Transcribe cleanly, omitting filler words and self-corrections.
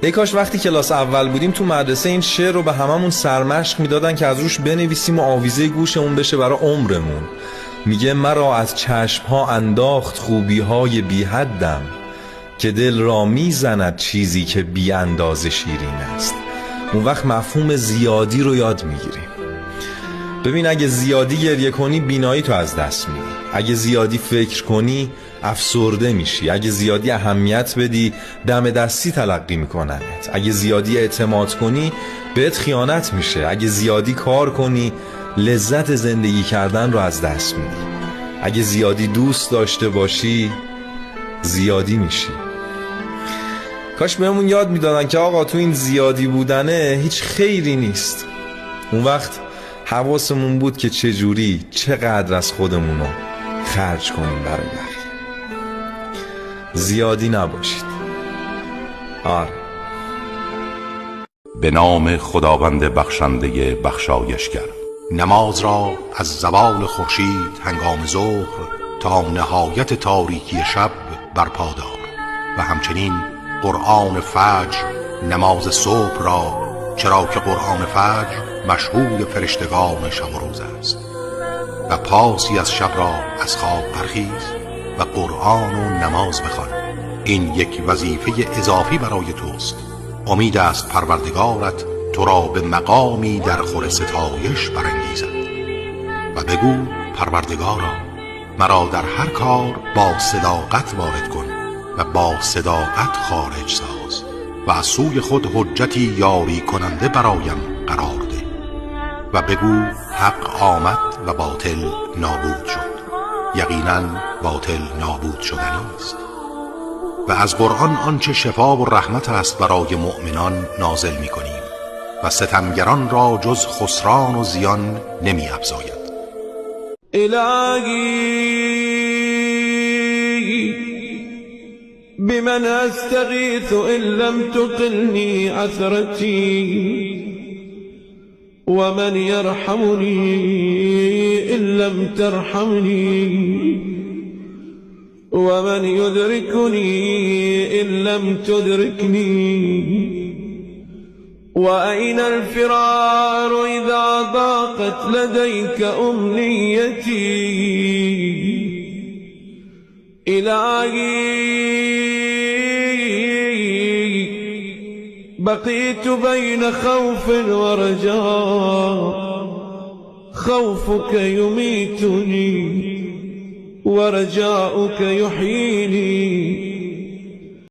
ای کاش وقتی کلاس اول بودیم تو مدرسه این شعر رو به هممون سرمشق میدادن که از روش بنویسیم و آویزه گوشمون بشه برای عمرمون. میگه مرا از چشمها انداخت خوبیهای بی حدم، که دل را میزند چیزی که بی اندازه شیرین است. اون وقت مفهوم زیادی رو یاد میگیریم. ببین اگه زیادی گریه کنی بینایی تو از دست میدی، اگه زیادی فکر کنی افسرده میشی، اگه زیادی اهمیت بدی دم دستی تلقی میکننت، اگه زیادی اعتماد کنی بهت خیانت میشه، اگه زیادی کار کنی لذت زندگی کردن رو از دست میدی، اگه زیادی دوست داشته باشی زیادی میشی. کاش بهمون یاد میدادن که آقا تو این زیادی بودنه هیچ خیری نیست. اون وقت حواسمون بود که چجوری چقدر از خودمونو خرج کنیم برای بقیه. زیادی نباشید. آره. به نام خداوند بخشنده بخشایشگر. نماز را از زوال خورشید هنگام ظهر تا نهایت تاریکی شب برپا دار و همچنین قرآن فجر نماز صبح را، چرا که قرآن فجر مشهور فرشتگان شب و روز است. و پاسی از شب را از خواب برخیز و قرآن و نماز بخوان. این یک وظیفه اضافی برای توست. امید است پروردگارت تو را به مقامی در خور ستایش برانگیزد. و بگو پروردگارا مرا در هر کار با صداقت وارد کن و با صداقت خارج ساز و از سوی خود حجتی یاری کننده برایم قرار ده. و بگو حق آمد و باطل نابود شد. یقینا باطل نابود شدنی است. و از قرآن آنچه شفا و رحمت است برای مؤمنان نازل می کنیم و ستمگران را جز خسران و زیان نمی افزاید. الهی بمن استغیث ان لم تقلنی عثرتی ومن يرحمني إن لم ترحمني ومن يدركني إن لم تدركني وأين الفرار إذا ضاقت لديك أمنيتي إلهي بقيت بين خوف ورجاء خوفك يميتني ورجاؤك يحييني